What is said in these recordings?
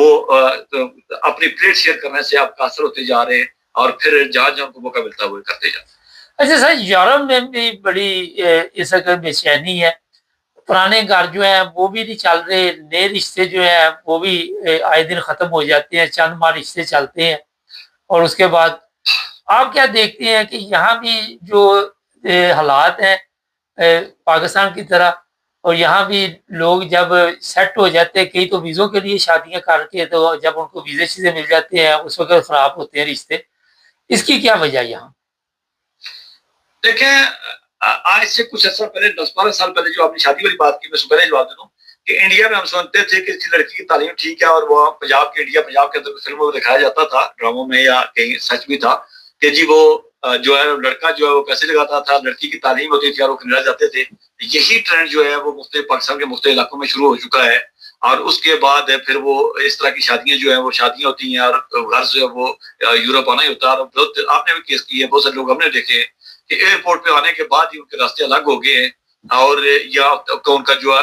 وہ اپنی plate share کرنے سے آپ قاصر ہوتے جا رہے ہیں اور پھر جہاں جہاں کو موقع ملتا ہے وہ کرتے جاتے ہیں۔ اچھا سر، یورپ میں بھی بڑی اس وقت بے چینی ہے، پرانے گھر جو ہیں وہ بھی نہیں چل رہے، نئے رشتے جو ہیں وہ بھی آئے دن ختم ہو جاتے ہیں، چند ماہ رشتے چلتے ہیں، اور اس کے بعد آپ کیا دیکھتے ہیں کہ یہاں بھی جو حالات ہیں پاکستان کی طرح، اور یہاں بھی لوگ جب سیٹ ہو جاتے ہیں، کئی تو ویزوں کے لیے شادیاں کر کے، تو جب ان کو ویزے شیزے مل جاتے ہیں اس وقت خراب ہوتے ہیں رشتے، اس کی کیا وجہ یہاں؟ دیکھیں آج سے کچھ عرصہ پہلے 10-12 سال پہلے جو آپ نے شادی والی بات کی، میں پہلے جواب دے دوں کہ انڈیا میں ہم سنتے تھے کہ کسی لڑکی کی تعلیم ٹھیک ہے، اور وہ پنجاب کے اندر فلموں میں دکھایا جاتا تھا، ڈراموں میں یا کہیں سچ بھی تھا کہ جی وہ جو ہے لڑکا جو ہے وہ پیسے لگاتا تھا، لڑکی کی تعلیم ہوتی تھی اور وہ کینیڈا جاتے تھے۔ یہی ٹرینڈ جو ہے وہ مختلف پاکستان کے مختلف علاقوں میں شروع ہو چکا ہے، اور اس کے بعد پھر وہ اس طرح کی شادیاں جو ہیں وہ شادیاں ہوتی ہیں، اور گھر جو ہے وہ یورپ آنا ہی ہوتا ہے۔ اور آپ نے بھی کیس کی ہے، بہت سے لوگ ہم نے دیکھے کہ ایئرپورٹ پہ آنے کے بعد ہی ان کے راستے الگ ہو گئے ہیں، اور یا ان کا جو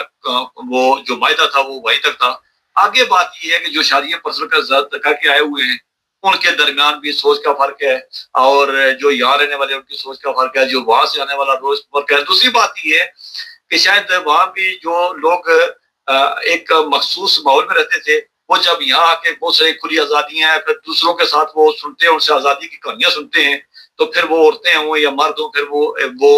وہ جو معاہدہ تھا وہ وہیں تک تھا۔ آگے بات یہ ہے کہ جو شادیاں پرسنل کا کر کے آئے ہوئے ہیں ان کے درمیان بھی سوچ کا فرق ہے، اور جو یہاں رہنے والے ان کی سوچ کا فرق ہے، جو وہاں سے آنے والا روز فرق ہے۔ دوسری بات یہ ہے کہ شاید وہاں بھی جو لوگ ایک مخصوص ماحول میں رہتے تھے، وہ جب یہاں آ کے بہت ساری کھلی آزادیاں ہیں، پھر دوسروں کے ساتھ وہ سنتے ہیں، ان سے آزادی کی کہانیاں سنتے ہیں، تو پھر وہ عورتیں ہوں یا مرد ہوں، پھر وہ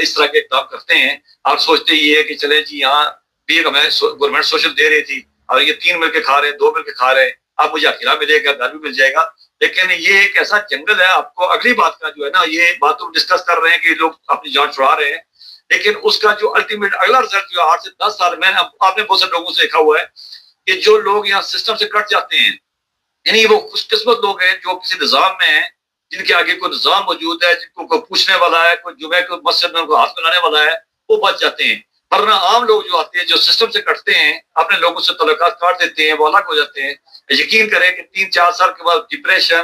اس طرح کے کام کرتے ہیں، اور سوچتے یہ ہے کہ چلے جی یہاں بھی ہمیں گورنمنٹ سوشل دے رہی تھی، اور یہ 3 مل کے کھا رہے ہیں، 2 مل کے کھا رہے ہیں، اب مجھے اکیلا ملے گا، گھر بھی مل جائے گا۔ لیکن یہ ایک ایسا جنگل ہے، آپ کو اگلی بات کا جو ہے نا، یہ بات تو ڈسکس کر رہے ہیں کہ لوگ اپنی جان چھڑا رہے ہیں، لیکن اس کا جو الٹیمیٹ اگلا رزلٹ جو 8 سے 10 سال میں آپ نے بہت سے لوگوں سے دیکھا ہوا ہے کہ جو لوگ یہاں سسٹم سے کٹ جاتے ہیں، یعنی وہ خوش قسمت لوگ ہیں جو کسی نظام میں ہیں، جن کے آگے کوئی نظام موجود ہے، جن کو کوئی پوچھنے والا ہے، کوئی جمعہ کو مسجد میں ان کو ہاتھ ملانے والا ہے، وہ بچ جاتے ہیں۔ ورنہ عام لوگ جو آتے ہیں، جو سسٹم سے کٹتے ہیں، اپنے لوگوں سے تعلقات کاٹ دیتے ہیں، وہ الگ ہو جاتے ہیں۔ یقین کریں کہ 3-4 سال کے بعد ڈپریشن،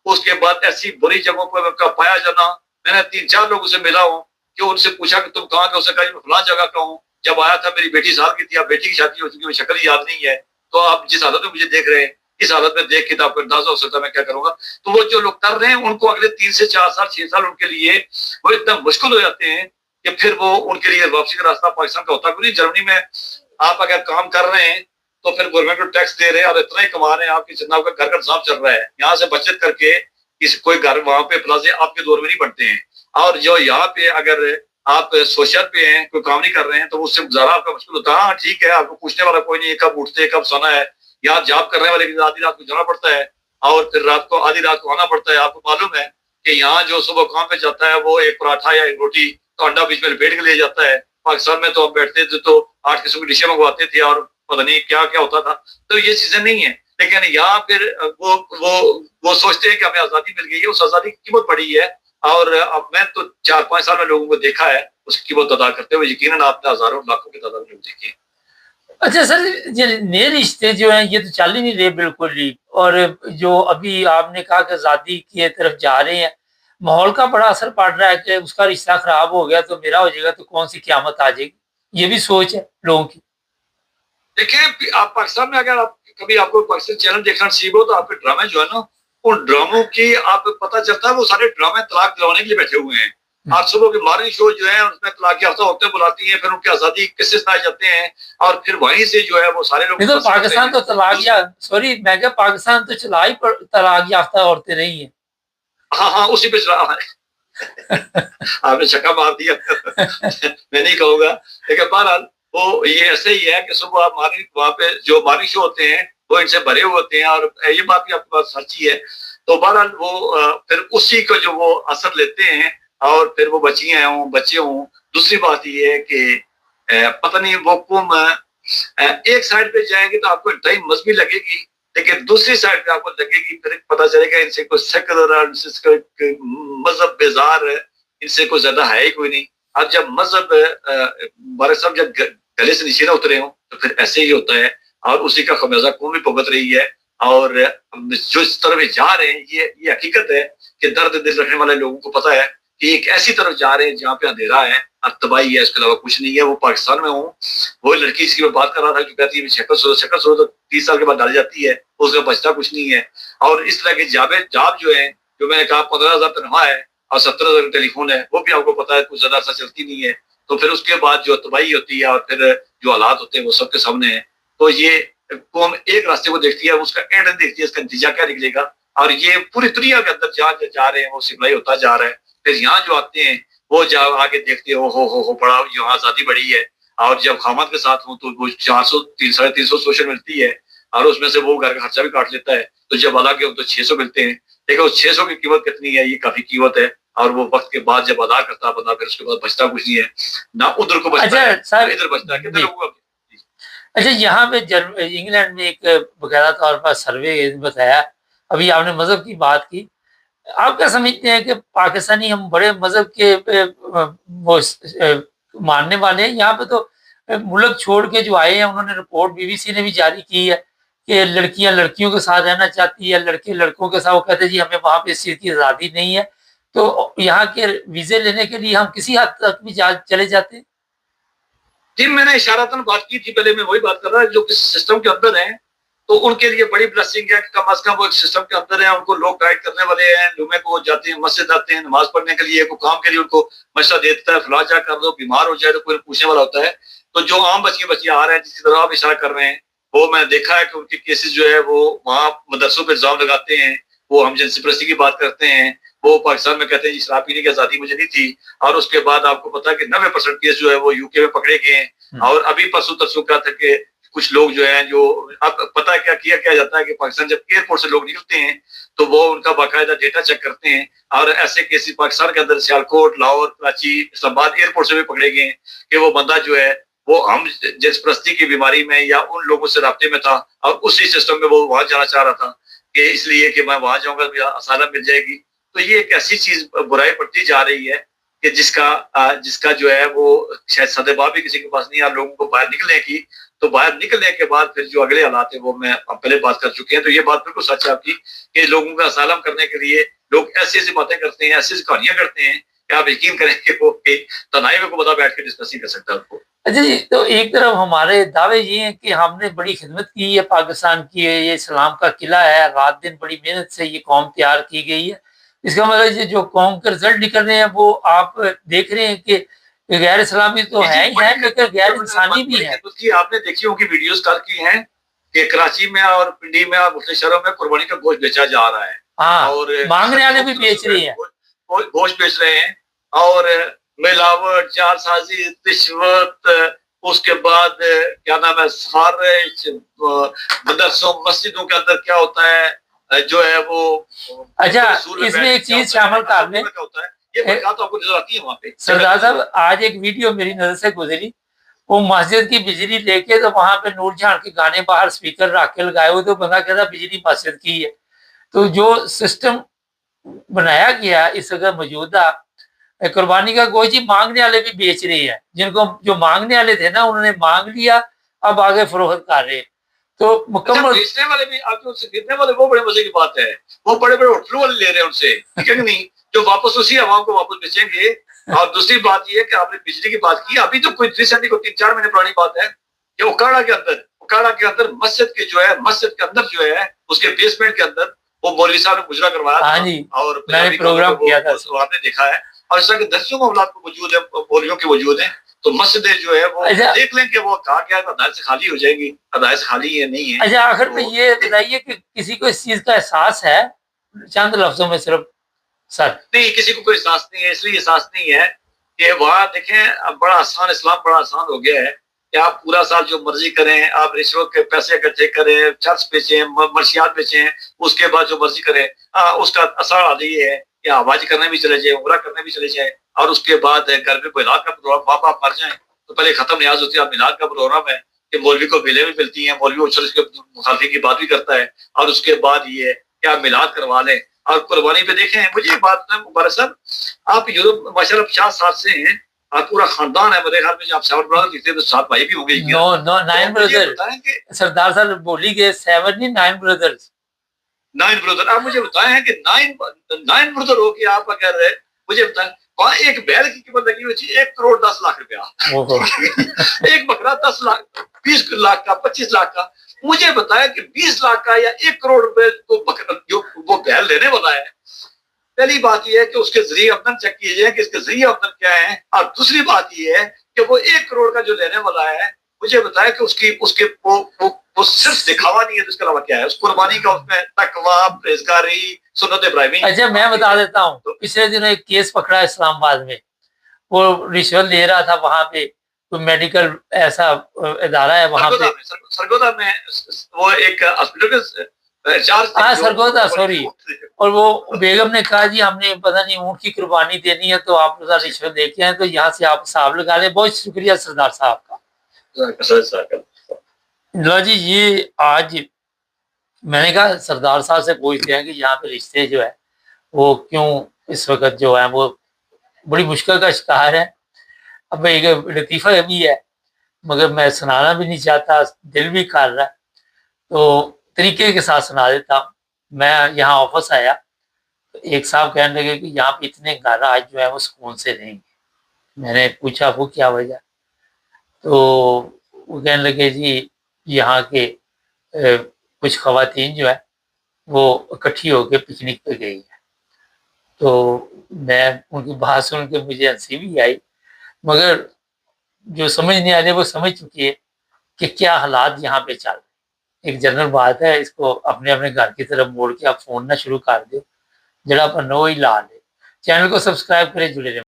اس کے بعد ایسی بری جگہوں پر پایا جانا۔ میں نے 3-4 لوگوں سے ملا ہوں کہ ان سے پوچھا کہ تم کہاں کے، اس نے کہا میں فلاں جگہ کا ہوں، جب آیا تھا میری بیٹی سال کی تھی، اب بیٹی کی شادی ہو چکی ہے، شکل ہی یاد نہیں ہے، تو آپ جس حالت میں مجھے دیکھ رہے ہیں، اس حالت میں دیکھ کے تو آپ کو اندازہ ہو سکتا ہے میں کیا کروں گا۔ تو وہ جو لوگ کر رہے ہیں ان کو اگلے 3 سے 4 سال 6 سال ان کے لیے وہ اتنا مشکل ہو جاتے ہیں کہ پھر وہ ان کے لیے واپسی کا راستہ پاکستان کا ہوتا ہے۔ کیونکہ جرمنی میں آپ اگر کام کر رہے ہیں تو پھر گورنمنٹ کو ٹیکس دے رہے ہیں اور اتنا ہی کما رہے ہیں آپ کی، جتنا آپ کا گھر کا نظام چل رہا ہے، یہاں سے بچت کر کے کوئی گھر وہاں پہ پلازے آپ کے دور میں نہیں بنتے ہیں۔ اور جو یہاں پہ اگر آپ سوشل پہ ہیں، کوئی کام نہیں کر رہے ہیں، تو اس سے گزارا آپ کا مشکل ہوتا ہے۔ ہاں ٹھیک ہے، آپ کو پوچھنے والا کوئی نہیں ہے، کب اٹھتے کب سونا ہے، یہاں جاب کرنے والے کی آدھی رات کو جانا پڑتا ہے اور پھر رات کو آدھی رات کو آنا پڑتا ہے۔ آپ کو معلوم ہے کہ یہاں جو صبح کام پہ جاتا ہے وہ ایک پراٹھا یا ایک روٹی تو انڈا بیچ میں لپیٹ کے لے جاتا ہے۔ پاکستان میں تو ہم بیٹھتے تھے تو 8 قسم کی ڈشیں منگواتے تھے اور پتہ نہیں کیا کیا ہوتا تھا، تو یہ چیزیں نہیں ہیں۔ لیکن یہاں پھر وہ سوچتے ہیں کہ ہمیں آزادی مل گئی ہے، اس آزادی کی قیمت بڑی ہے، اور اب میں تو 4-5 سال میں لوگوں کو دیکھا ہے اس کی قیمت ادا کرتے ہوئے، یقیناً آپ نے ہزاروں لاکھوں کی تعداد میں لوگ دیکھے ہیں۔ اچھا سر، یہ نئے رشتے جو ہیں یہ تو چل ہی نہیں رہے بالکل ہی، اور جو ابھی آپ نے کہا کہ آزادی کی طرف جا رہے ہیں، ماحول کا بڑا اثر پڑ رہا ہے کہ اس کا رشتہ خراب ہو گیا تو میرا ہو جائے گا تو کون سی قیامت آ جائے گی، یہ بھی سوچ ہے لوگوں کی۔ دیکھیں آپ پاکستان میں اگر آپ کبھی آپ کو پاکستان چینل دیکھنا نصیب ہو تو آپ کے ڈرامے جو ہے نا، ان ڈراموں کی آپ کو پتہ چلتا ہے وہ سارے ڈرامے طلاق دلوانے کے لیے بیٹھے ہوئے ہیں۔ آج صبح کے مارننگ شو جو ہے اس میں طلاق یافتہ عورتیں بلاتی ہیں، پھر ان کی آزادی قصے سنائے جاتے ہیں، اور پھر وہیں سے جو ہے وہ سارے لوگ تو پاکستان تو طلاق یا سوری میں کہ پاکستان تو چلا ہی طلاق یافتہ عورتیں نہیں ہیں۔ ہاں اسی پہ چلا آپ نے چھکا مار دیا میں نہیں کہوں گا، لیکن بہرحال وہ یہ ایسے ہی ہے کہ صبح وہاں پہ جو مارننگ شو ہوتے ہیں وہ ان سے بھرے ہوئے ہوتے ہیں، اور یہ بات بھی آپ کے پاس سچی ہے۔ تو بہرحال وہ پھر اسی کو جو وہ اثر لیتے ہیں، اور پھر وہ بچیاں ہوں بچے ہوں۔ دوسری بات یہ ہے کہ پتہ نہیں وہ قوم ایک سائڈ پہ جائیں گے تو آپ کو انتہائی مذہبی لگے گی، لیکن دوسری سائڈ پہ آپ کو لگے گی، پھر پتہ چلے گا ان سے کوئی سیکولر مذہب بیزار ان سے کوئی زیادہ ہے ہی کوئی نہیں۔ اب جب مذہب بارک صاحب جب گلے سے نیچے نہ اترے ہوں تو پھر ایسے ہی ہوتا ہے، اور اسی کا خمیازہ قوم بھی بھگت رہی ہے۔ اور جو اس طرف جا رہے ہیں یہ حقیقت ہے کہ درد دل رکھنے والے لوگوں کو پتہ ہے کہ ایک ایسی طرف جا رہے ہیں جہاں پہ اندھیرا ہے اور تباہی ہے، اس کے علاوہ کچھ نہیں ہے. وہ پاکستان میں ہوں، وہ لڑکی جس کی میں بات کر رہا تھا جو کہتی ہے شکل سورت تو 30 سال کے بعد ڈالی جاتی ہے، اس کا بچتا کچھ نہیں ہے. اور اس طرح کے جاب جو ہے، جو میں نے کہا 15,000 تنخواہ ہے اور 70,000 ٹیلی فون ہے، وہ بھی آپ کو پتا ہے کچھ زیادہ عرصہ چلتی نہیں ہے. تو پھر اس کے بعد جو تباہی ہوتی ہے اور پھر جو حالات ہوتے ہیں وہ سب کے سامنے ہیں. تو یہ قوم ایک راستے کو دیکھتی ہے، اس کا اینڈ دیکھتی ہے، اس کا نتیجہ کیا نکلے گا. اور یہ پوری دنیا کے اندر جہاں جا رہے ہیں وہ سپلائی ہوتا جا رہا ہے. پھر یہاں جو آتے ہیں وہ آگے دیکھتے ہیں ہو بڑا یہاں آزادی بڑی ہے. اور جب خامد کے ساتھ ہوں تو وہ 400 350 سوشل ملتی ہے اور اس میں سے وہ گھر کا خرچہ بھی کاٹ لیتا ہے. تو جب ادا کے تو 600 ملتے ہیں. لیکن اس 600 کی قیمت کتنی ہے؟ یہ کافی قیمت ہے. اور وہ وقت کے بعد جب ادا کرتا بندہ پھر اس کے بعد بچتا کچھ نہیں ہے، نہ ادھر کو بچتا ہے نہ ادھر بچتا ہے. کتنے لوگوں کا. اچھا، یہاں پہ انگلینڈ میں ایک باقاعدہ طور پر سروے بتایا، ابھی آپ نے مذہب کی بات کی، آپ کیا سمجھتے ہیں کہ پاکستانی ہم بڑے مذہب کے وہ ماننے والے ہیں؟ یہاں پہ تو ملک چھوڑ کے جو آئے ہیں انہوں نے رپورٹ BBC نے بھی جاری کی ہے کہ لڑکیاں لڑکیوں کے ساتھ رہنا چاہتی ہے، لڑکے لڑکوں کے ساتھ. وہ کہتے ہیں جی ہمیں وہاں پہ اس چیز کی آزادی نہیں ہے. تو یہاں کے ویزے لینے کے لیے ہم کسی حد تک بھی چلے جاتے ہیں. جی میں نے اشارتاً بات کی تھی پہلے، میں وہی بات کر رہا جو کس سسٹم کے اندر ہیں تو ان کے لیے بڑی بلیسنگ ہے کہ کم از کم وہ ایک سسٹم کے اندر ہیں. ان کو لوگ گائیڈ کرنے والے ہیں. جمعے کو جاتے ہیں، مسجد آتے ہیں نماز پڑھنے کے لیے، کوئی کام کے لیے ان کو مشورہ دیتا ہے، فلاں جا کر دو، بیمار ہو جائے تو کوئی پوچھنے والا ہوتا ہے. تو جو عام بچے آ رہے ہیں جس کی طرح آپ اشارہ کر رہے ہیں، وہ میں نے دیکھا ہے کہ ان کے کیسز جو ہے وہ وہاں مدرسوں پہ الزام لگاتے ہیں، وہ ہم جنسی پرستی کی بات کرتے ہیں. وہ پاکستان میں کہتے ہیں شراب پینے کی آزادی مجھے نہیں تھی. اور اس کے بعد آپ کو پتا ہے کہ 90% کیس جو ہے وہ UK میں پکڑے گئے ہیں. اور ابھی پرسوں ترسوں کا تھا کہ کچھ لوگ جو ہیں جو اب پتہ کیا کیا جاتا ہے کہ پاکستان جب ایئرپورٹ سے لوگ نکلتے ہیں تو وہ ان کا باقاعدہ ڈیٹا چیک کرتے ہیں. اور ایسے کیسز پاکستان کے اندر سیالکوٹ، لاہور، کراچی، اسلام آباد ایئرپورٹ سے بھی پکڑے گئے ہیں کہ وہ بندہ جو ہے وہ ہم جنس پرستی کی بیماری میں یا ان لوگوں سے رابطے میں تھا اور اسی سسٹم میں وہ وہاں جانا چاہ رہا تھا کہ اس لیے کہ میں وہاں جاؤں گا مجھے اسالم مل جائے گی. تو یہ ایک ایسی چیز برائی پڑتی جا رہی ہے کہ جس کا جو ہے وہ شاید سدبا بھی کسی کے پاس نہیں ہے. لوگوں کو باہر نکلنے کی، تو باہر نکلنے کے بعد پھر جو اگلے حالات ہیں وہ میں پہلے بات کر چکے ہیں. تو یہ بات بالکل سچ ہے آپ کی کہ لوگوں کا اسالم کرنے کے لیے لوگ ایسی ایسی باتیں کرتے ہیں، ایسی ایسی کہانیاں کرتے ہیں کہ آپ یقین کریں کہ وہ تنہائی میں کو بتا بیٹھ کے ڈسکس نہیں کر سکتا آپ کو. اچھا جی، تو ایک طرف ہمارے دعوے یہ ہیں کہ ہم نے بڑی خدمت کی ہے پاکستان کی، یہ اسلام کا قلعہ ہے، رات دن بڑی محنت سے یہ قوم تیار کی گئی ہے. اس کا مطلب جو قوم کے رزلٹ نکل رہے ہیں وہ آپ دیکھ رہے ہیں کہ غیر اسلامی تو ہے ہی ہے لیکن غیر انسانی بھی ہے. آپ نے دیکھی ہوگی ویڈیوز کال کی ہیں کہ کراچی میں اور پنڈی میں اور مختلف شہروں میں قربانی کا گوشت بیچا جا رہا ہے. ہاں، اور مانگنے والے بھی بیچ رہے ہیں، گوشت بیچ رہے ہیں. اور ملاوٹ، جعل سازی، رشوت، اس کے بعد کیا نام ہے خارج، مدرسوں مسجدوں کے اندر کیا ہوتا ہے جو ہے وہ. اچھا اس میں ایک چیز شامل کر لیں سردار صاحب، آج ایک ویڈیو میری نظر سے گزری، وہ مسجد کی بجلی لے کے تو وہاں پہ نور جہاں کے گانے باہر اسپیکر رکھ کے لگائے ہوئے، تو بندہ کہتا بجلی مسجد کی ہے. تو جو سسٹم بنایا گیا اس اگر موجودہ قربانی کا گوشت جی مانگنے والے بھی بیچ رہے ہیں، جن کو جو مانگنے والے تھے نا انہوں نے مانگ لیا، اب آگے فروخت کر رہے. تو مکمل بیچنے والے بھی آپ سے خریدنے والے وہ بڑے مزے کی بات ہے، وہ بڑے بڑے ہوٹلوں والے لے رہے ہیں ان سے، ٹھیک ہے کہ نہیں، جو واپس اسی عوام کو واپس بیچیں گے. اور دوسری بات یہ ہے کہ آپ نے بجلی کی بات کی، ابھی تو کوئی ریسنٹلی کو 3-4 مہینے پرانی بات ہے کہ اوکاڑا کے اندر مسجد کے جو ہے مسجد کے اندر جو ہے اس کے بیسمنٹ کے اندر وہ مولوی صاحب نے گجرا کروایا تھا. اور میں نے پروگرام کیا تھا، آپ نے دیکھا ہے. اور اس طرح کے درسیوں معاملات کو موجود ہے، مولویوں کے موجود ہیں. تو مسجدیں جو ہے وہ دیکھ لیں کہ وہ کہا گیا ہدایت سے خالی ہو جائیں گی، ہدایت سے خالی یہ نہیں ہے. اچھا آخر میں یہ بتائیے کہ کسی کو اس چیز کا احساس ہے؟ چند لفظوں میں صرف سر. نہیں، کسی کو کوئی احساس نہیں ہے. اس لیے احساس نہیں ہے کہ وہاں دیکھیں بڑا آسان، اسلام بڑا آسان ہو گیا ہے کہ آپ پورا سال جو مرضی کریں، آپ رشوت کے پیسے اکٹھے کریں، چرچ بیچیں، منشیات بیچیں، اس کے بعد جو مرضی کریں. اس کا اثر آ یہ ہے کہ حج کرنے بھی چلے جائیں، عمرہ کرنے بھی چلے جائیں، اور اس کے بعد گھر میں کوئی میلاد کا پروگرام، ماں باپ مر جائیں تو پہلے ختم نیاز ہوتی ہے. اب میلاد کا پروگرام ہے کہ مولوی کو بیلیں بھی ملتی ہیں، مولوی اچھل کے مخالفی کی بات بھی کرتا ہے، اور اس کے بعد یہ ہے کہ آپ میلاد کروا لیں. اور قربانی پہ دیکھیں، مجھے یہ بات ہے مبارک صاحب، آپ یورپ ماشاء اللہ 50 سال سے ہیں اور پورا خاندان ہے، میرے خیال میں آپ 7 برادر لکھتے ہیں تو 7 بھائی بھی ہوں گے. 9 بردر سردار صاحب بولی گئے 7 نہیں 9 بردرز. 9 بردر. آپ مجھے بتائیں کہ 9 بردر ہو کہ آپ اگر مجھے بتائیں وہاں ایک بیل کی قیمت لگی ہوئی تھی 1,10,00,000 روپیہ. اوہو، ایک بکرا 10 لاکھ 20 لاکھ کا 25 لاکھ کا. مجھے بتایا کہ 20 لاکھ کا یا 1 کروڑ روپے کو بکرا جو وہ بیل لینے والا ہے. پہلی بات یہ ہے کہ اس کے ذریعے آمدن چیک کیجیے کہ اس کے ذریعے آمدن کیا ہے. اور دوسری بات یہ ہے کہ وہ 1 کروڑ کا جو لینے والا ہے مجھے بتایا کہ اس کے وہ صرف دکھاوا نہیں ہے تو اس کے علاوہ کیا ہے. اس قربانی کا اس میں تقویٰ، پرہیزگاری، سنت ابراہیمی. اچھا میں بتا دیتا ہوں. پچھلے دنوں ایک کیس پکڑا اسلام آباد میں، وہ رشوت لے رہا تھا وہاں پہ، کوئی میڈیکل ایسا ادارہ ہے وہاں پہ، سرگودا میں وہ ایک ہاسپٹل کے ہاں سرگودا سوری، اور وہ بیگم نے کہا جی ہم نے پتہ نہیں اونٹ کی قربانی دینی ہے تو آپ رشوت دے کے آئے تو یہاں سے آپ حساب لگا لیں. بہت شکریہ سردار صاحب کا. لو جی یہ آج میں نے کہا سردار صاحب سے پوچھتے ہیں کہ یہاں پہ رشتے جو ہے وہ کیوں اس وقت جو ہے وہ بڑی مشکل کا شکار ہے. اب ایک لطیفہ بھی ہے مگر میں سنانا بھی نہیں چاہتا، دل بھی کر رہا ہے تو طریقے کے ساتھ سنا دیتا ہوں. میں یہاں آفس آیا تو ایک صاحب کہنے لگے کہ یہاں پہ اتنے گھر آج جو ہے وہ سکون سے رہیں گے. میں نے پوچھا وہ کیا وجہ، تو وہ کہنے لگے جی یہاں کے کچھ خواتین جو ہے وہ اکٹھی ہو کے پکنک پہ گئی ہے. تو میں ان کی بات سن کے مجھے ہنسی بھی آئی مگر جو سمجھ نہیں آ رہی وہ سمجھ چکی ہے کہ کیا حالات یہاں پہ چل رہے. ایک جنرل بات ہے، اس کو اپنے گھر کی طرف موڑ کے آپ فون نہ شروع کر دو، جڑا پر نو ہی لا لے. چینل کو سبسکرائب کرے، جڑے رہے.